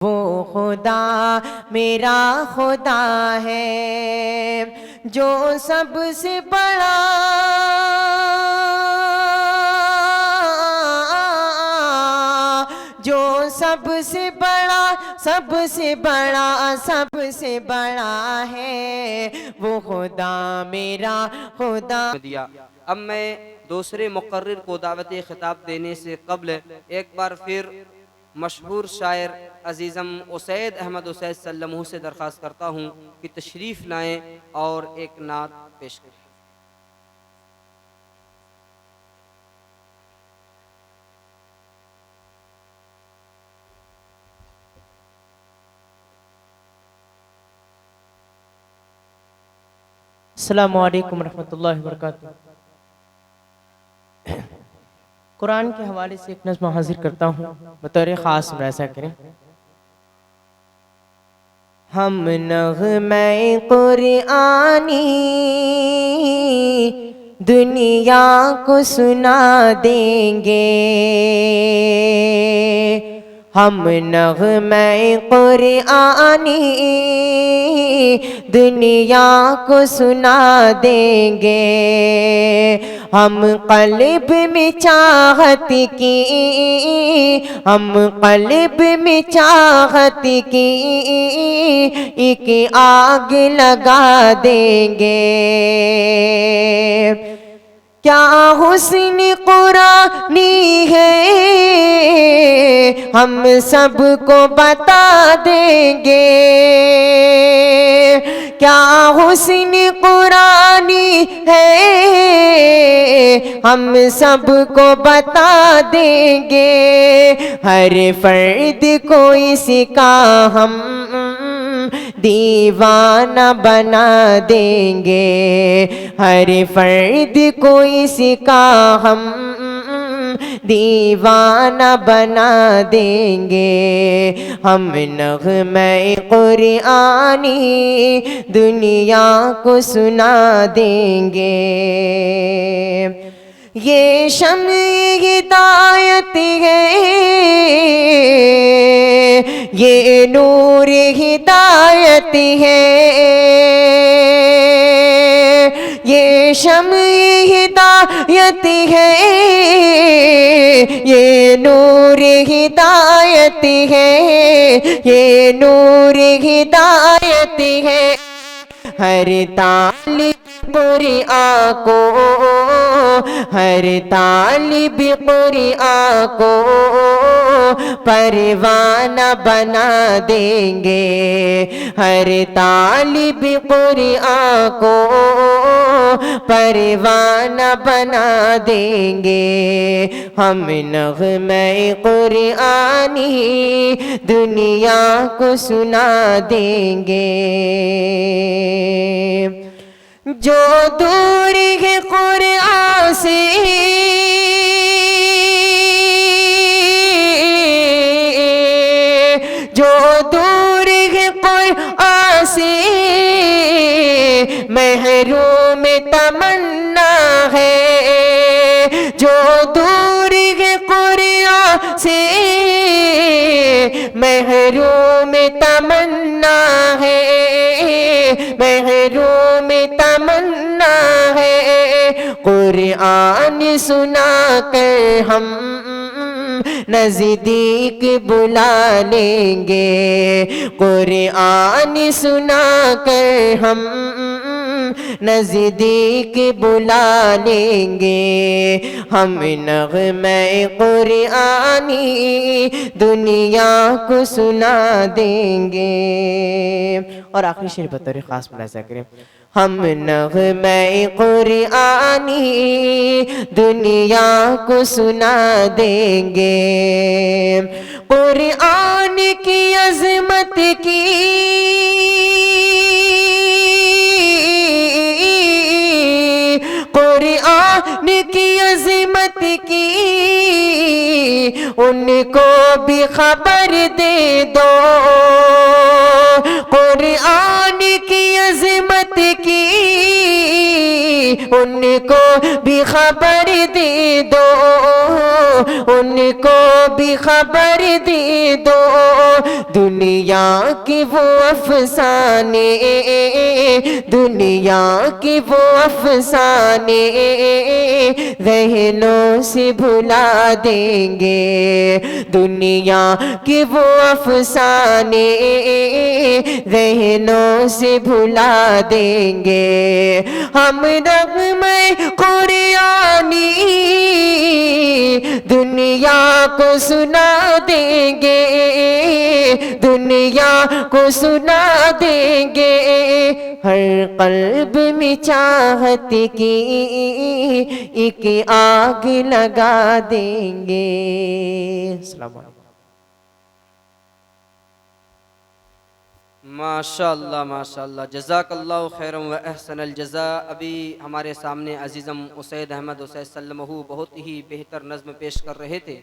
वो खुदा मेरा खुदा है जो सबसे बड़ा, जो सबसे बड़ा, सबसे बड़ा, सबसे बड़ा है वो खुदा मेरा खुदा दिया। अब मैं दूसरे मुकर्रिर को दावत खिताब देने से कब्ल एक बार फिर मशहूर शायर अजीज़म उसैद अहमद उसैद सल्लमहू से दरख्वास्त करता हूँ कि तशरीफ़ लाएँ और एक नात पेश करें। अस्सलामु अलैकुम रहमतुल्लाहि व बरकातुहू। कुरान के हवाले से एक नज़्म हाजिर करता हूँ, बतौर ख़ास ऐसा करें। हम नग़्मे कुरानी दुनिया को सुना देंगे, हम नग़्मे कुरानी दुनिया को सुना देंगे। हम क़ल्ब में चाहत की, हम क़ल्ब में चाहत की एक आग लगा देंगे। क्या हुस्न कुरानी है हम सबको बता देंगे, क्या हुस्न कुरानी है हम सबको बता देंगे। हर फर्द को इसका हम दीवाना बना देंगे, हर फर्द को इसका हम दीवाना बना देंगे। हम नग़्मे कुरानी दुनिया को सुना देंगे। ये शम्ए हिदायत है, ये नूर हिदायत है, ये शम्ए हिदायत है, ये नूर हिदायत है, ये नूर हिदायत है। हर तालिब कुरान को, हर तालिब कुरान को परवाना बना देंगे, हर तालिब कुरान को परवाना बना देंगे। हम नग़्मे कुरानी दुनिया को सुना देंगे। जो दूर है कुरान से, जो दूर है कुरान से महरूम तमन्ना है, जो दूर है कुरान से महरूम तमन्ना है, महरूम तमन्ना है। कुरान सुना कर हम नज़दीक बुला लेंगे, कुरान सुना कर हम नज़दीक बुला लेंगे। हम नग़्मे कुरानी दुनिया को सुना देंगे। और आखिरी शेर बतौर ख़ास मुलाज़ा करें। हम नग़्मे कुरानी दुनिया को सुना देंगे। कुरान की अज़मत की, कुरान की अज़मत की उनको भी खबर दे दो, कुरान की अज़मत की उनको भी खबर दे दो। उनको भी खबर दे दो, दुनिया के वो अफसाने, दुनिया के वो अफसाने रहनों से भुला देंगे, दुनिया के वो अफसाने रहनों से भुला देंगे। हम नग़्मे कुरानी दुनिया को सुना देंगे, दुनिया को सुना देंगे, हर क़ल्ब में चाहत की एक आग लगा देंगे। अस्सलाम वालेकुम। माशाअल्लाह माशाअल्लाह, जज़ाकल्लाहु खैरन व अहसनल जज़ा। अभी हमारे सामने अज़ीज़म उसैद अहमद उसैद सल्लमहु बहुत ही बेहतर नज़्म पेश कर रहे थे।